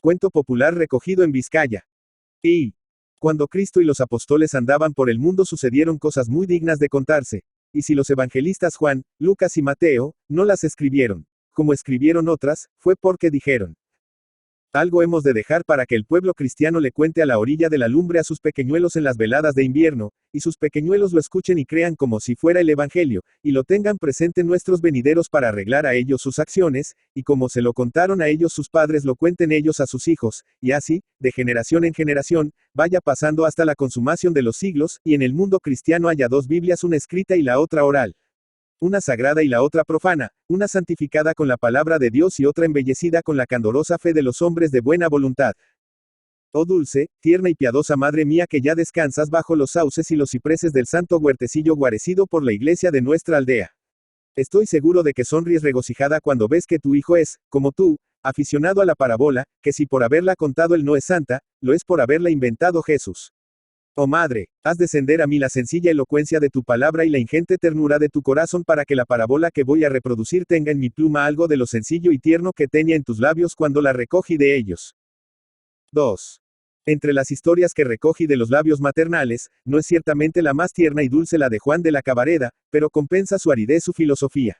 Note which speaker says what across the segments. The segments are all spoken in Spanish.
Speaker 1: Cuento popular recogido en Vizcaya. Y cuando Cristo y los apóstoles andaban por el mundo sucedieron cosas muy dignas de contarse. Y si los evangelistas Juan, Lucas y Mateo, no las escribieron, como escribieron otras, fue porque dijeron: algo hemos de dejar para que el pueblo cristiano le cuente a la orilla de la lumbre a sus pequeñuelos en las veladas de invierno, y sus pequeñuelos lo escuchen y crean como si fuera el Evangelio, y lo tengan presente nuestros venideros para arreglar a ellos sus acciones, y como se lo contaron a ellos sus padres lo cuenten ellos a sus hijos, y así, de generación en generación, vaya pasando hasta la consumación de los siglos, y en el mundo cristiano haya dos Biblias, una escrita y la otra oral. Una sagrada y la otra profana, una santificada con la palabra de Dios y otra embellecida con la candorosa fe de los hombres de buena voluntad. Oh dulce, tierna y piadosa Madre mía que ya descansas bajo los sauces y los cipreses del santo huertecillo guarecido por la iglesia de nuestra aldea. Estoy seguro de que sonríes regocijada cuando ves que tu hijo es, como tú, aficionado a la parábola, que si por haberla contado él no es santa, lo es por haberla inventado Jesús. Oh Madre, haz descender a mí la sencilla elocuencia de tu palabra y la ingente ternura de tu corazón para que la parábola que voy a reproducir tenga en mi pluma algo de lo sencillo y tierno que tenía en tus labios cuando la recogí de ellos. 2. Entre las historias que recogí de los labios maternales, no es ciertamente la más tierna y dulce la de Juan de la Cabareda, pero compensa su aridez su filosofía.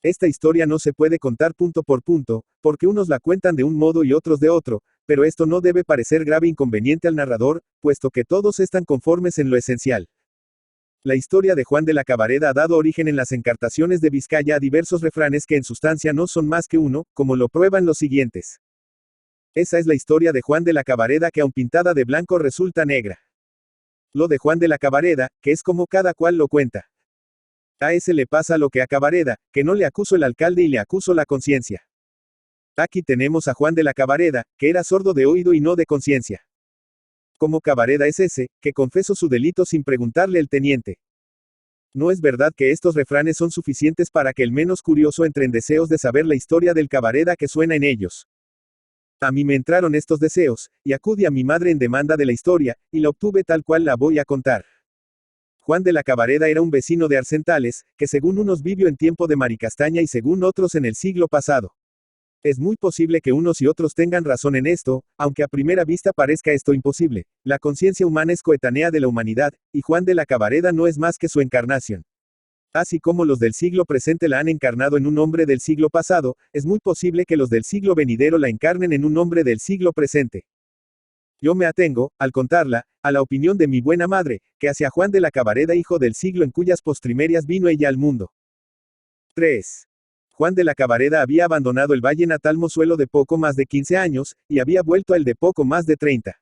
Speaker 1: Esta historia no se puede contar punto por punto, porque unos la cuentan de un modo y otros de otro, pero esto no debe parecer grave inconveniente al narrador, puesto que todos están conformes en lo esencial. La historia de Juan de la Cabareda ha dado origen en las encartaciones de Vizcaya a diversos refranes que en sustancia no son más que uno, como lo prueban los siguientes. Esa es la historia de Juan de la Cabareda que aun pintada de blanco resulta negra. Lo de Juan de la Cabareda, que es como cada cual lo cuenta. A ese le pasa lo que a Cabareda, que no le acusó el alcalde y le acusó la conciencia. Aquí tenemos a Juan de la Cabareda, que era sordo de oído y no de conciencia. Como Cabareda es ese, que confesó su delito sin preguntarle el teniente. No es verdad que estos refranes son suficientes para que el menos curioso entre en deseos de saber la historia del Cabareda que suena en ellos. A mí me entraron estos deseos, y acudí a mi madre en demanda de la historia, y la obtuve tal cual la voy a contar. Juan de la Cabareda era un vecino de Arcentales, que según unos vivió en tiempo de Maricastaña y según otros en el siglo pasado. Es muy posible que unos y otros tengan razón en esto, aunque a primera vista parezca esto imposible. La conciencia humana es coetánea de la humanidad, y Juan de la Cabareda no es más que su encarnación. Así como los del siglo presente la han encarnado en un hombre del siglo pasado, es muy posible que los del siglo venidero la encarnen en un hombre del siglo presente. Yo me atengo, al contarla, a la opinión de mi buena madre, que hacia Juan de la Cabareda hijo del siglo en cuyas postrimerias vino ella al mundo. 3. Juan de la Cabareda había abandonado el valle natal mozuelo de poco más de 15 años, y había vuelto a el de poco más de 30.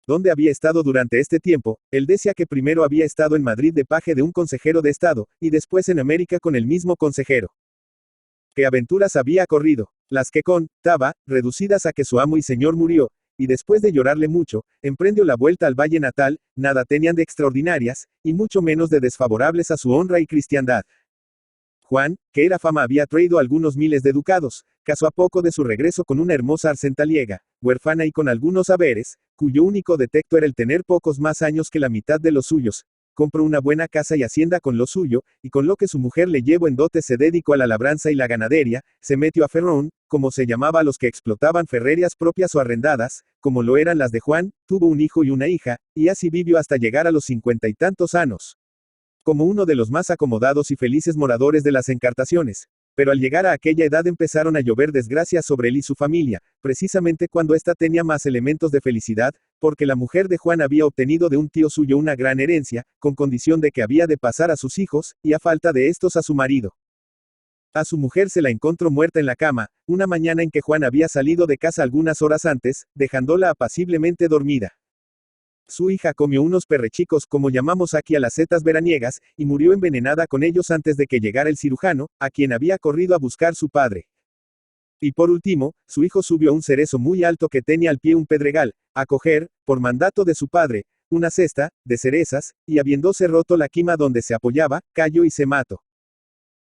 Speaker 1: ¿Dónde había estado durante este tiempo? Él decía que primero había estado en Madrid de paje de un consejero de Estado, y después en América con el mismo consejero. ¿Qué aventuras había corrido? Las que contaba, reducidas a que su amo y señor murió, y después de llorarle mucho, emprendió la vuelta al valle natal, nada tenían de extraordinarias, y mucho menos de desfavorables a su honra y cristiandad. Juan, que era fama había traído algunos miles de ducados, casó a poco de su regreso con una hermosa arcentaliega, huérfana y con algunos haberes, cuyo único defecto era el tener pocos más años que la mitad de los suyos. Compró una buena casa y hacienda con lo suyo, y con lo que su mujer le llevó en dote se dedicó a la labranza y la ganadería, se metió a ferrón, como se llamaba a los que explotaban ferrerías propias o arrendadas, como lo eran las de Juan, tuvo un hijo y una hija, y así vivió hasta llegar a los 50 y tantos años. Como uno de los más acomodados y felices moradores de las encartaciones. Pero al llegar a aquella edad empezaron a llover desgracias sobre él y su familia, precisamente cuando ésta tenía más elementos de felicidad, porque la mujer de Juan había obtenido de un tío suyo una gran herencia, con condición de que había de pasar a sus hijos, y a falta de estos a su marido. A su mujer se la encontró muerta en la cama, una mañana en que Juan había salido de casa algunas horas antes, dejándola apaciblemente dormida. Su hija comió unos perrechicos como llamamos aquí a las setas veraniegas, y murió envenenada con ellos antes de que llegara el cirujano, a quien había corrido a buscar su padre. Y por último, su hijo subió a un cerezo muy alto que tenía al pie un pedregal, a coger, por mandato de su padre, una cesta, de cerezas, y habiéndose roto la quima donde se apoyaba, cayó y se mató.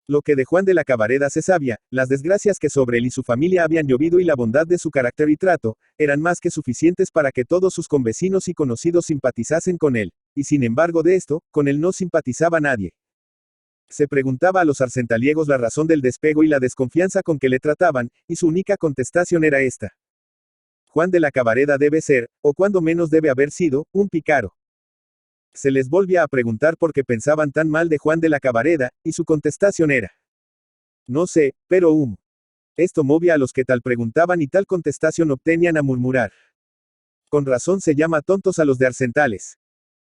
Speaker 1: Lo que de Juan de la Cabareda se sabía, las desgracias que sobre él y su familia habían llovido y la bondad de su carácter y trato, eran más que suficientes para que todos sus convecinos y conocidos simpatizasen con él, y sin embargo de esto, con él no simpatizaba nadie. Se preguntaba a los arcentaliegos la razón del despego y la desconfianza con que le trataban, y su única contestación era esta. Juan de la Cabareda debe ser, o cuando menos debe haber sido, un pícaro. Se les volvía a preguntar por qué pensaban tan mal de Juan de la Cabareda, y su contestación era: no sé, pero Esto movía a los que tal preguntaban y tal contestación obtenían a murmurar. Con razón se llama tontos a los de Arcentales.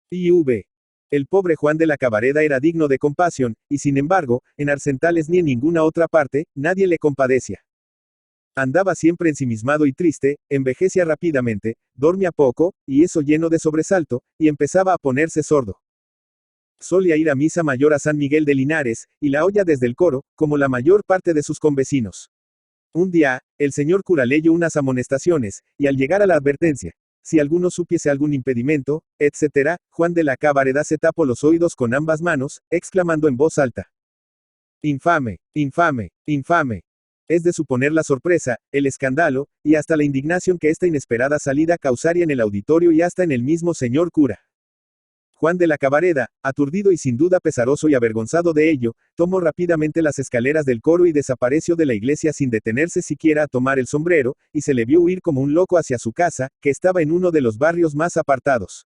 Speaker 1: IV. El pobre Juan de la Cabareda era digno de compasión, y sin embargo, en Arcentales ni en ninguna otra parte, nadie le compadecía. Andaba siempre ensimismado y triste, envejecía rápidamente, dormía poco, y eso lleno de sobresalto, y empezaba a ponerse sordo. Solía ir a misa mayor a San Miguel de Linares, y la oía desde el coro, como la mayor parte de sus convecinos. Un día, el señor cura leyó unas amonestaciones, y al llegar a la advertencia, si alguno supiese algún impedimento, etc., Juan de la Cabareda se tapó los oídos con ambas manos, exclamando en voz alta: infame, infame, infame. Es de suponer la sorpresa, el escándalo, y hasta la indignación que esta inesperada salida causaría en el auditorio y hasta en el mismo señor cura. Juan de la Cabareda, aturdido y sin duda pesaroso y avergonzado de ello, tomó rápidamente las escaleras del coro y desapareció de la iglesia sin detenerse siquiera a tomar el sombrero, y se le vio huir como un loco hacia su casa, que estaba en uno de los barrios más apartados.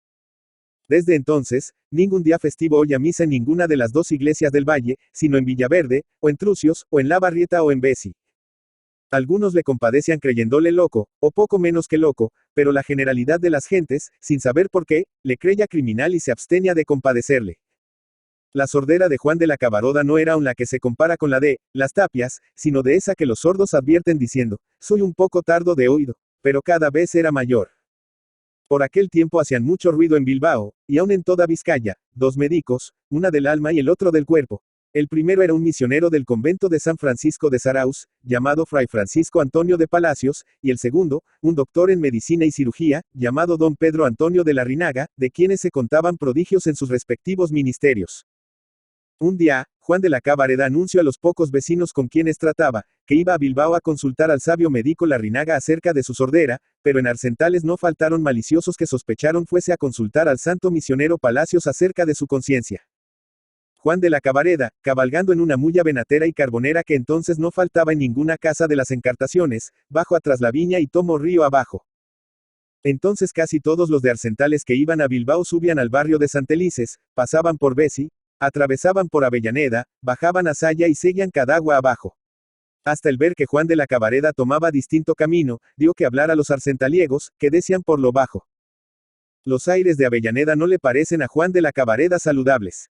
Speaker 1: Desde entonces, ningún día festivo oye misa en ninguna de las dos iglesias del valle, sino en Villaverde, o en Trucios, o en La Barrieta o en Besi. Algunos le compadecían creyéndole loco, o poco menos que loco, pero la generalidad de las gentes, sin saber por qué, le creía criminal y se abstenía de compadecerle. La sordera de Juan de la Cabareda no era aún la que se compara con la de las tapias, sino de esa que los sordos advierten diciendo: soy un poco tardo de oído, pero cada vez era mayor. Por aquel tiempo hacían mucho ruido en Bilbao, y aún en toda Vizcaya, dos médicos, una del alma y el otro del cuerpo. El primero era un misionero del convento de San Francisco de Zarauz, llamado Fray Francisco Antonio de Palacios, y el segundo, un doctor en medicina y cirugía, llamado don Pedro Antonio de la Rinaga, de quienes se contaban prodigios en sus respectivos ministerios. Un día, Juan de la Cabareda anunció a los pocos vecinos con quienes trataba, que iba a Bilbao a consultar al sabio médico Larrinaga acerca de su sordera, pero en Arcentales no faltaron maliciosos que sospecharon fuese a consultar al santo misionero Palacios acerca de su conciencia. Juan de la Cabareda, cabalgando en una mulla venatera y carbonera que entonces no faltaba en ninguna casa de las Encartaciones, bajo atrás la viña y tomó río abajo. Entonces casi todos los de Arcentales que iban a Bilbao subían al barrio de Santelices, pasaban por Besi, atravesaban por Avellaneda, bajaban a Saya y seguían Cadagua abajo. Hasta el ver que Juan de la Cabareda tomaba distinto camino, dio que hablar a los arcentaliegos, que decían por lo bajo: los aires de Avellaneda no le parecen a Juan de la Cabareda saludables.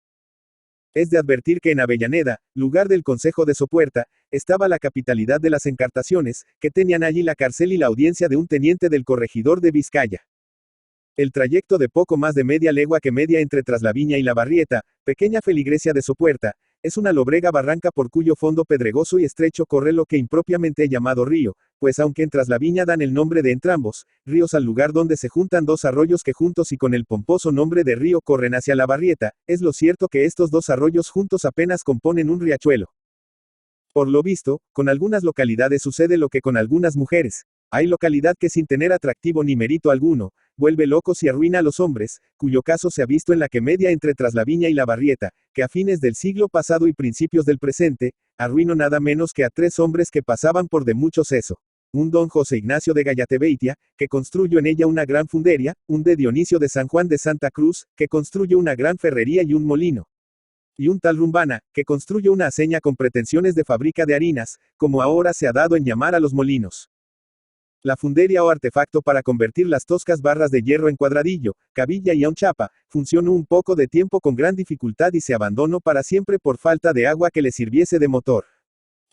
Speaker 1: Es de advertir que en Avellaneda, lugar del Consejo de Sopuerta, estaba la capitalidad de las Encartaciones, que tenían allí la cárcel y la audiencia de un teniente del corregidor de Vizcaya. El trayecto de poco más de media legua que media entre Traslaviña y La Barrieta, pequeña feligresia de Sopuerta, es una lobrega barranca por cuyo fondo pedregoso y estrecho corre lo que impropiamente he llamado río, pues aunque en Traslaviña dan el nombre de entrambos, ríos al lugar donde se juntan dos arroyos que juntos y con el pomposo nombre de río corren hacia La Barrieta, es lo cierto que estos dos arroyos juntos apenas componen un riachuelo. Por lo visto, con algunas localidades sucede lo que con algunas mujeres. Hay localidad que sin tener atractivo ni mérito alguno, vuelve locos y arruina a los hombres, cuyo caso se ha visto en la que media entre Traslaviña y La Barrieta, que a fines del siglo pasado y principios del presente, arruinó nada menos que a 3 hombres que pasaban por de mucho seso. Un don José Ignacio de Gallatebeitia, que construyó en ella una gran funderia, un de Dionisio de San Juan de Santa Cruz, que construyó una gran ferrería y un molino. Y un tal Rumbana, que construyó una aceña con pretensiones de fábrica de harinas, como ahora se ha dado en llamar a los molinos. La funderia o artefacto para convertir las toscas barras de hierro en cuadradillo, cabilla y aun chapa, funcionó un poco de tiempo con gran dificultad y se abandonó para siempre por falta de agua que le sirviese de motor.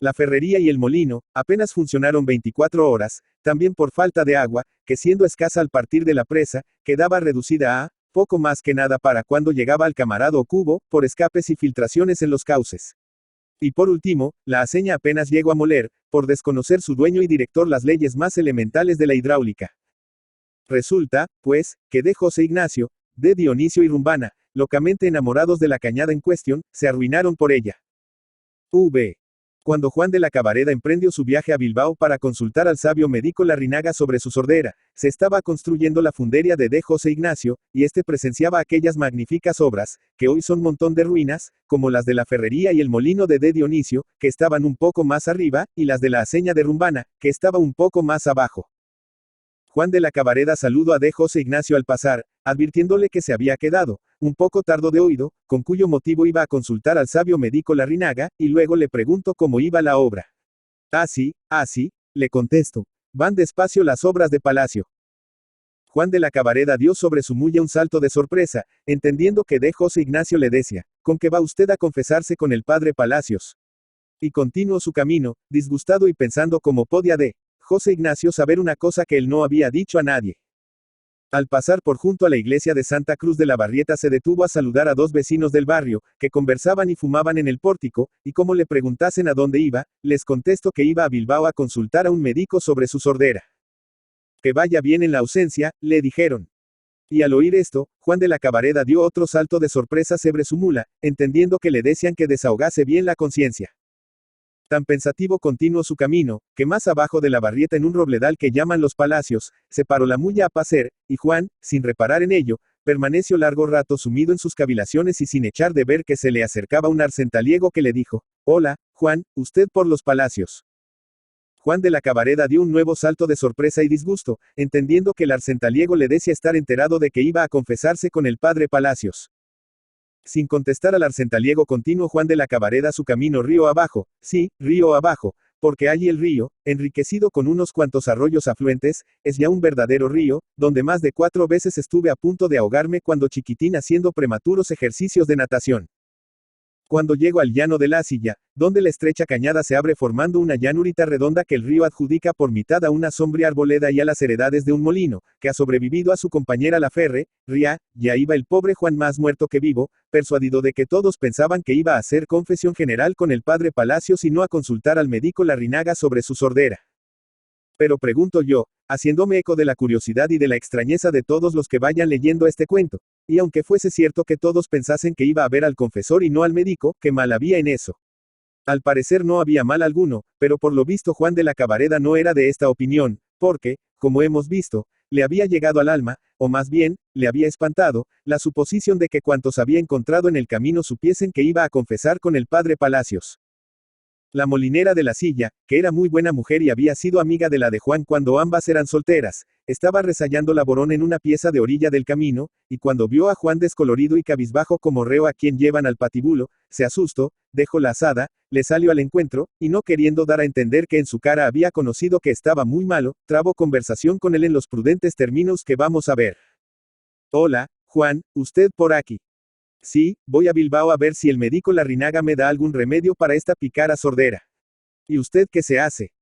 Speaker 1: La ferrería y el molino, apenas funcionaron 24 horas, también por falta de agua, que siendo escasa al partir de la presa, quedaba reducida a poco más que nada para cuando llegaba al camarado o cubo, por escapes y filtraciones en los cauces. Y por último, la aceña apenas llegó a moler, por desconocer su dueño y director las leyes más elementales de la hidráulica. Resulta, pues, que de José Ignacio, de Dionisio y Rumbana, locamente enamorados de la cañada en cuestión, se arruinaron por ella. Cuando Juan de la Cabareda emprendió su viaje a Bilbao para consultar al sabio médico Larrinaga sobre su sordera, se estaba construyendo la funderia de José Ignacio, y este presenciaba aquellas magníficas obras, que hoy son montón de ruinas, como las de la ferrería y el molino de Dionisio, que estaban un poco más arriba, y las de la aceña de Rumbana, que estaba un poco más abajo. Juan de la Cabareda saludó a D. José Ignacio al pasar, advirtiéndole que se había quedado, un poco tardo de oído, con cuyo motivo iba a consultar al sabio médico Larrinaga, y luego le preguntó cómo iba la obra. Ah, sí, le contesto. Van despacio las obras de palacio. Juan de la Cabareda dio sobre su mulla un salto de sorpresa, entendiendo que D. José Ignacio le decía, ¿con qué va usted a confesarse con el padre Palacios? Y continuó su camino, disgustado y pensando cómo podía D. José Ignacio saber una cosa que él no había dicho a nadie. Al pasar por junto a la iglesia de Santa Cruz de la Barrieta se detuvo a saludar a dos vecinos del barrio, que conversaban y fumaban en el pórtico, y como le preguntasen a dónde iba, les contestó que iba a Bilbao a consultar a un médico sobre su sordera. Que vaya bien en la ausencia, le dijeron. Y al oír esto, Juan de la Cabareda dio otro salto de sorpresa sobre su mula, entendiendo que le decían que desahogase bien la conciencia. Tan pensativo continuó su camino, que más abajo de la barrieta en un robledal que llaman Los Palacios, se paró la mulla a pacer, y Juan, sin reparar en ello, permaneció largo rato sumido en sus cavilaciones y sin echar de ver que se le acercaba un arcentaliego que le dijo, «Hola, Juan, usted por Los Palacios». Juan de la Cabareda dio un nuevo salto de sorpresa y disgusto, entendiendo que el arcentaliego le decía estar enterado de que iba a confesarse con el padre Palacios. Sin contestar al arcentaliego continuó Juan de la Cabareda su camino río abajo, sí, río abajo, porque allí el río, enriquecido con unos cuantos arroyos afluentes, es ya un verdadero río, donde más de 4 veces estuve a punto de ahogarme cuando chiquitín haciendo prematuros ejercicios de natación. Cuando llego al llano de la Silla, donde la estrecha cañada se abre formando una llanurita redonda que el río adjudica por mitad a una sombría arboleda y a las heredades de un molino, que ha sobrevivido a su compañera la Ferre, ría, ya iba el pobre Juan más muerto que vivo, persuadido de que todos pensaban que iba a hacer confesión general con el padre Palacios y no a consultar al médico Larrinaga sobre su sordera. Pero pregunto yo, haciéndome eco de la curiosidad y de la extrañeza de todos los que vayan leyendo este cuento. Y aunque fuese cierto que todos pensasen que iba a ver al confesor y no al médico, ¿qué mal había en eso? Al parecer no había mal alguno, pero por lo visto Juan de la Cabareda no era de esta opinión, porque, como hemos visto, le había llegado al alma, o más bien, le había espantado, la suposición de que cuantos había encontrado en el camino supiesen que iba a confesar con el padre Palacios. La molinera de la Silla, que era muy buena mujer y había sido amiga de la de Juan cuando ambas eran solteras, estaba resayando laborón en una pieza de orilla del camino, y cuando vio a Juan descolorido y cabizbajo como reo a quien llevan al patíbulo, se asustó, dejó la azada, le salió al encuentro, y no queriendo dar a entender que en su cara había conocido que estaba muy malo, trabó conversación con él en los prudentes términos que vamos a ver. Hola, Juan, ¿usted por aquí? Sí, voy a Bilbao a ver si el médico Larrinaga me da algún remedio para esta pícara sordera. ¿Y usted qué se hace?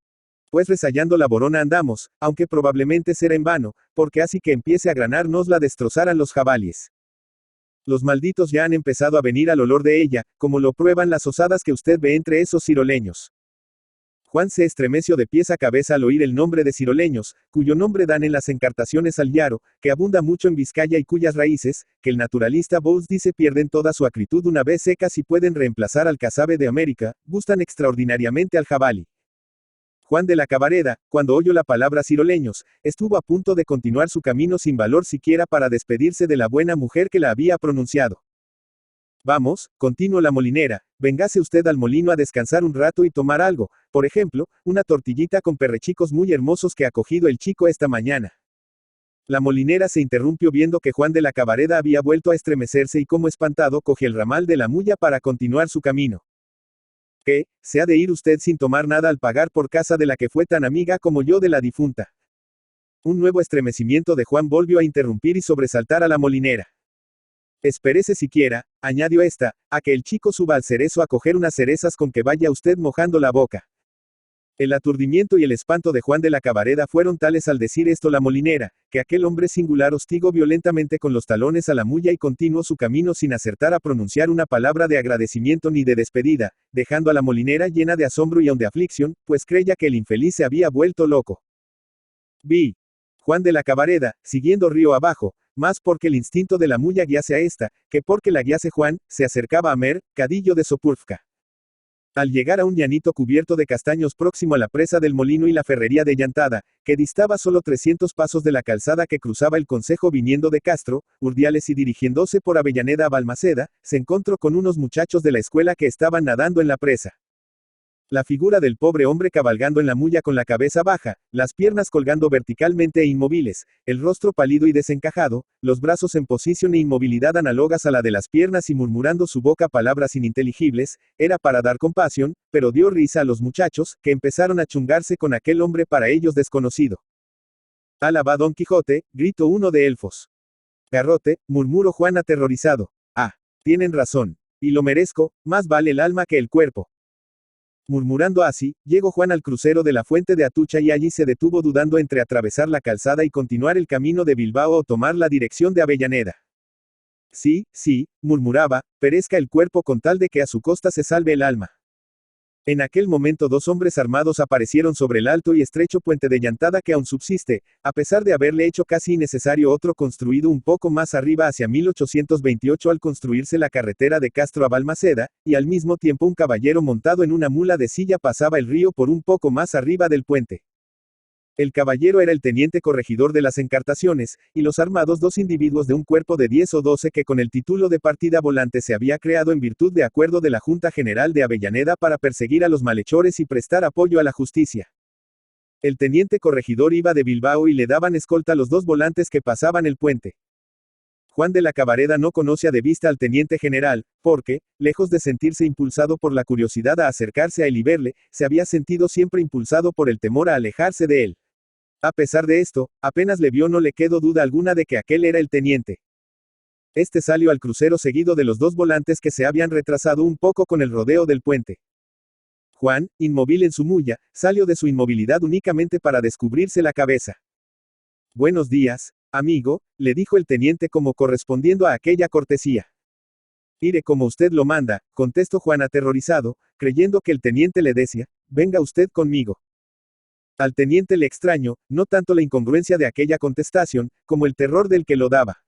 Speaker 1: Pues resayando la borona andamos, aunque probablemente será en vano, porque así que empiece a granar nos la destrozarán los jabalíes. Los malditos ya han empezado a venir al olor de ella, como lo prueban las osadas que usted ve entre esos ciroleños. Juan se estremeció de pies a cabeza al oír el nombre de ciroleños, cuyo nombre dan en las encartaciones al Yaro, que abunda mucho en Vizcaya y cuyas raíces, que el naturalista Bowles dice pierden toda su acritud una vez secas y pueden reemplazar al casabe de América, gustan extraordinariamente al jabalí. Juan de la Cabareda, cuando oyó la palabra ciroleños, estuvo a punto de continuar su camino sin valor siquiera para despedirse de la buena mujer que la había pronunciado. Vamos, continuó la molinera, véngase usted al molino a descansar un rato y tomar algo, por ejemplo, una tortillita con perrechicos muy hermosos que ha cogido el chico esta mañana. La molinera se interrumpió viendo que Juan de la Cabareda había vuelto a estremecerse y como espantado cogió el ramal de la mulla para continuar su camino. ¿Qué? ¿Se ha de ir usted sin tomar nada al pagar por casa de la que fue tan amiga como yo de la difunta? Un nuevo estremecimiento de Juan volvió a interrumpir y sobresaltar a la molinera. Espérese siquiera, añadió esta, a que el chico suba al cerezo a coger unas cerezas con que vaya usted mojando la boca. El aturdimiento y el espanto de Juan de la Cabareda fueron tales al decir esto la molinera, que aquel hombre singular hostigó violentamente con los talones a la mulla y continuó su camino sin acertar a pronunciar una palabra de agradecimiento ni de despedida, dejando a la molinera llena de asombro y aun de aflicción, pues creía que el infeliz se había vuelto loco. Vi. Juan de la Cabareda, siguiendo río abajo, más porque el instinto de la mulla guiase a esta, que porque la guiase Juan, se acercaba a Cadillo de Sopurfca. Al llegar a un llanito cubierto de castaños próximo a la presa del molino y la ferrería de Llantada, que distaba solo 300 pasos de la calzada que cruzaba el concejo viniendo de Castro, Urdiales y dirigiéndose por Avellaneda a Balmaceda, se encontró con unos muchachos de la escuela que estaban nadando en la presa. La figura del pobre hombre cabalgando en la mulla con la cabeza baja, las piernas colgando verticalmente e inmóviles, el rostro pálido y desencajado, los brazos en posición e inmovilidad análogas a la de las piernas y murmurando su boca palabras ininteligibles, era para dar compasión, pero dio risa a los muchachos, que empezaron a chungarse con aquel hombre para ellos desconocido. «Alaba Don Quijote», gritó uno de elfos. «Garrote», murmuró Juan aterrorizado. «Ah, tienen razón. Y lo merezco, más vale el alma que el cuerpo». Murmurando así, llegó Juan al crucero de la Fuente de Atucha y allí se detuvo dudando entre atravesar la calzada y continuar el camino de Bilbao o tomar la dirección de Avellaneda. Sí, sí, murmuraba, perezca el cuerpo con tal de que a su costa se salve el alma. En aquel momento dos hombres armados aparecieron sobre el alto y estrecho puente de llantada que aún subsiste, a pesar de haberle hecho casi innecesario otro construido un poco más arriba hacia 1828 al construirse la carretera de Castro a Balmaceda, y al mismo tiempo un caballero montado en una mula de silla pasaba el río por un poco más arriba del puente. El caballero era el teniente corregidor de las Encartaciones, y los armados dos individuos de un cuerpo de 10 o 12 que con el título de partida volante se había creado en virtud de acuerdo de la Junta General de Avellaneda para perseguir a los malhechores y prestar apoyo a la justicia. El teniente corregidor iba de Bilbao y le daban escolta los dos volantes que pasaban el puente. Juan de la Cabareda no conocía de vista al teniente general, porque, lejos de sentirse impulsado por la curiosidad a acercarse a él y verle, se había sentido siempre impulsado por el temor a alejarse de él. A pesar de esto, apenas le vio no le quedó duda alguna de que aquel era el teniente. Este salió al crucero seguido de los dos volantes que se habían retrasado un poco con el rodeo del puente. Juan, inmóvil en su mulla, salió de su inmovilidad únicamente para descubrirse la cabeza. «Buenos días, amigo», le dijo el teniente como correspondiendo a aquella cortesía. «Iré como usted lo manda», contestó Juan aterrorizado, creyendo que el teniente le decía, «venga usted conmigo». Al teniente le extrañó, no tanto la incongruencia de aquella contestación, como el terror del que lo daba.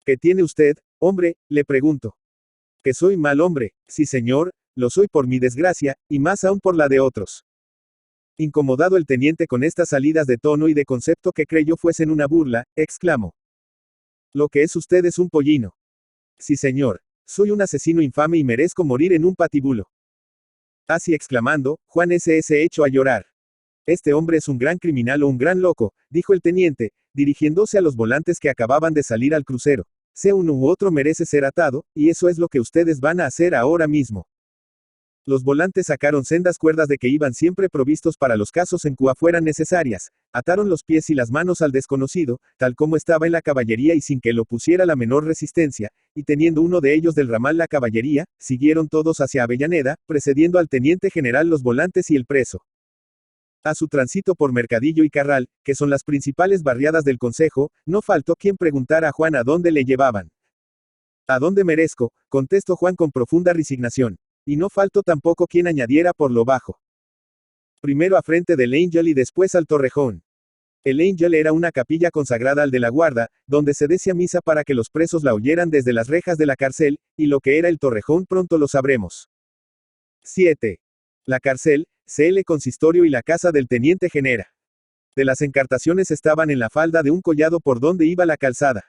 Speaker 1: «¿Qué tiene usted, hombre?», le preguntó. «Que soy mal hombre, sí señor, lo soy por mi desgracia, y más aún por la de otros». Incomodado el teniente con estas salidas de tono y de concepto que creyó fuesen una burla, exclamó. «Lo que es usted es un pollino». «Sí señor, soy un asesino infame y merezco morir en un patíbulo». Así exclamando, Juan se echó a llorar. «Este hombre es un gran criminal o un gran loco», dijo el teniente, dirigiéndose a los volantes que acababan de salir al crucero. «Sea uno u otro merece ser atado, y eso es lo que ustedes van a hacer ahora mismo». Los volantes sacaron sendas cuerdas de que iban siempre provistos para los casos en que fueran necesarias, ataron los pies y las manos al desconocido, tal como estaba en la caballería y sin que lo pusiera la menor resistencia, y teniendo uno de ellos del ramal la caballería, siguieron todos hacia Avellaneda, precediendo al teniente general los volantes y el preso. A su tránsito por Mercadillo y Carral, que son las principales barriadas del concejo, no faltó quien preguntara a Juan a dónde le llevaban. «¿A dónde merezco?», contestó Juan con profunda resignación. Y no faltó tampoco quien añadiera por lo bajo. «Primero a frente del Ángel y después al Torrejón». El Ángel era una capilla consagrada al de la guarda, donde se decía misa para que los presos la oyeran desde las rejas de la cárcel, y lo que era el Torrejón pronto lo sabremos. 7. La cárcel, CL Consistorio y la casa del teniente genera. De las Encartaciones estaban en la falda de un collado por donde iba la calzada.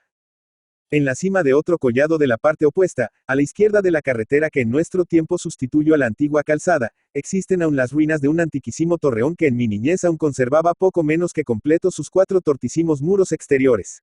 Speaker 1: En la cima de otro collado de la parte opuesta, a la izquierda de la carretera que en nuestro tiempo sustituyó a la antigua calzada, existen aún las ruinas de un antiquísimo torreón que en mi niñez aún conservaba poco menos que completos sus 4 tortísimos muros exteriores.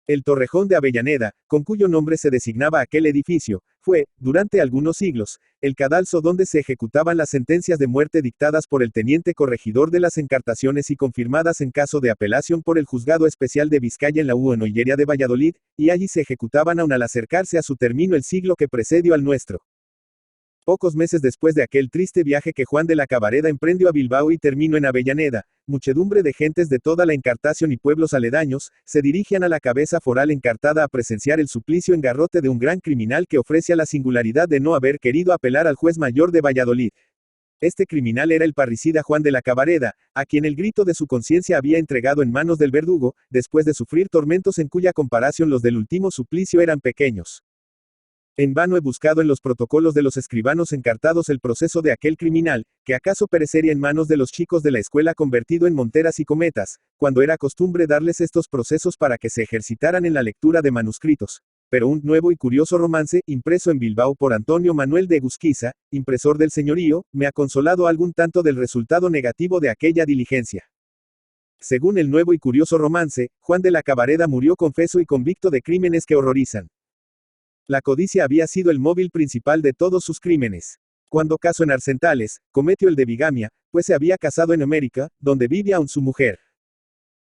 Speaker 1: El Torrejón de Avellaneda, con cuyo nombre se designaba aquel edificio, fue, durante algunos siglos, el cadalso donde se ejecutaban las sentencias de muerte dictadas por el teniente corregidor de las Encartaciones y confirmadas en caso de apelación por el Juzgado Especial de Vizcaya en la Uenoillería de Valladolid, y allí se ejecutaban aún al acercarse a su término el siglo que precedió al nuestro. Pocos meses después de aquel triste viaje que Juan de la Cabareda emprendió a Bilbao y terminó en Avellaneda, muchedumbre de gentes de toda la Encartación y pueblos aledaños, se dirigían a la cabeza foral encartada a presenciar el suplicio en garrote de un gran criminal que ofrece la singularidad de no haber querido apelar al juez mayor de Valladolid. Este criminal era el parricida Juan de la Cabareda, a quien el grito de su conciencia había entregado en manos del verdugo, después de sufrir tormentos en cuya comparación los del último suplicio eran pequeños. En vano he buscado en los protocolos de los escribanos encartados el proceso de aquel criminal, que acaso perecería en manos de los chicos de la escuela convertido en monteras y cometas, cuando era costumbre darles estos procesos para que se ejercitaran en la lectura de manuscritos. pero un nuevo y curioso romance, impreso en Bilbao por Antonio Manuel de Egusquiza, impresor del señorío, me ha consolado algún tanto del resultado negativo de aquella diligencia. Según el nuevo y curioso romance, Juan de la Cabareda murió confeso y convicto de crímenes que horrorizan. La codicia había sido el móvil principal de todos sus crímenes. Cuando casó en Arcentales, cometió el de bigamia, pues se había casado en América, donde vive aún su mujer.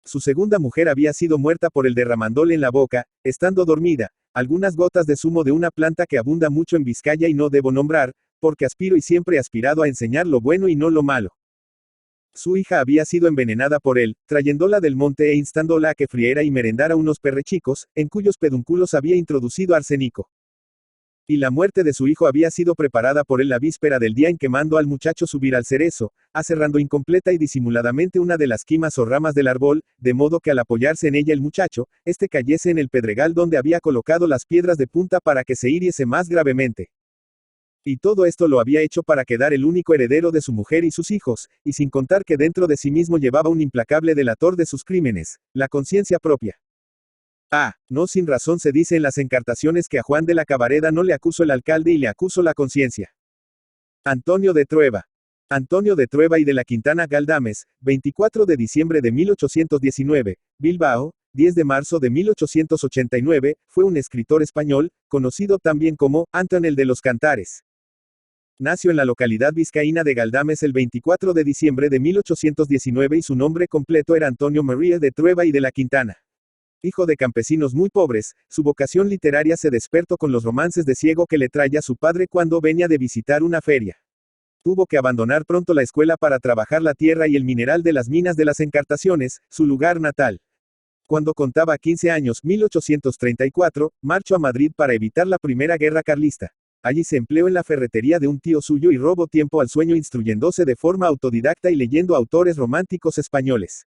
Speaker 1: Su segunda mujer había sido muerta por el derramándole en la boca, estando dormida, algunas gotas de zumo de una planta que abunda mucho en Vizcaya y no debo nombrar, porque aspiro y siempre he aspirado a enseñar lo bueno y no lo malo. Su hija había sido envenenada por él, trayéndola del monte e instándola a que friera y merendara unos perrechicos, en cuyos pedúnculos había introducido arsénico. Y la muerte de su hijo había sido preparada por él la víspera del día en que mandó al muchacho subir al cerezo, aserrando incompleta y disimuladamente una de las quimas o ramas del árbol, de modo que al apoyarse en ella el muchacho, este cayese en el pedregal donde había colocado las piedras de punta para que se hiriese más gravemente. Y todo esto lo había hecho para quedar el único heredero de su mujer y sus hijos, y sin contar que dentro de sí mismo llevaba un implacable delator de sus crímenes, la conciencia propia. No sin razón se dice en las encartaciones que a Juan de la Cabareda no le acusó el alcalde y le acusó la conciencia. Antonio de Trueba. Antonio de Trueba y de la Quintana Galdames, 24 de diciembre de 1819, Bilbao, 10 de marzo de 1889, fue un escritor español, conocido también como Antonio de los Cantares. Nació en la localidad vizcaína de Galdames el 24 de diciembre de 1819 y su nombre completo era Antonio María de Trueba y de la Quintana. Hijo de campesinos muy pobres, su vocación literaria se despertó con los romances de ciego que le traía su padre cuando venía de visitar una feria. Tuvo que abandonar pronto la escuela para trabajar la tierra y el mineral de las minas de las Encartaciones, su lugar natal. Cuando contaba 15 años, 1834, marchó a Madrid para evitar la Primera Guerra Carlista. Allí se empleó en la ferretería de un tío suyo y robó tiempo al sueño instruyéndose de forma autodidacta y leyendo autores románticos españoles.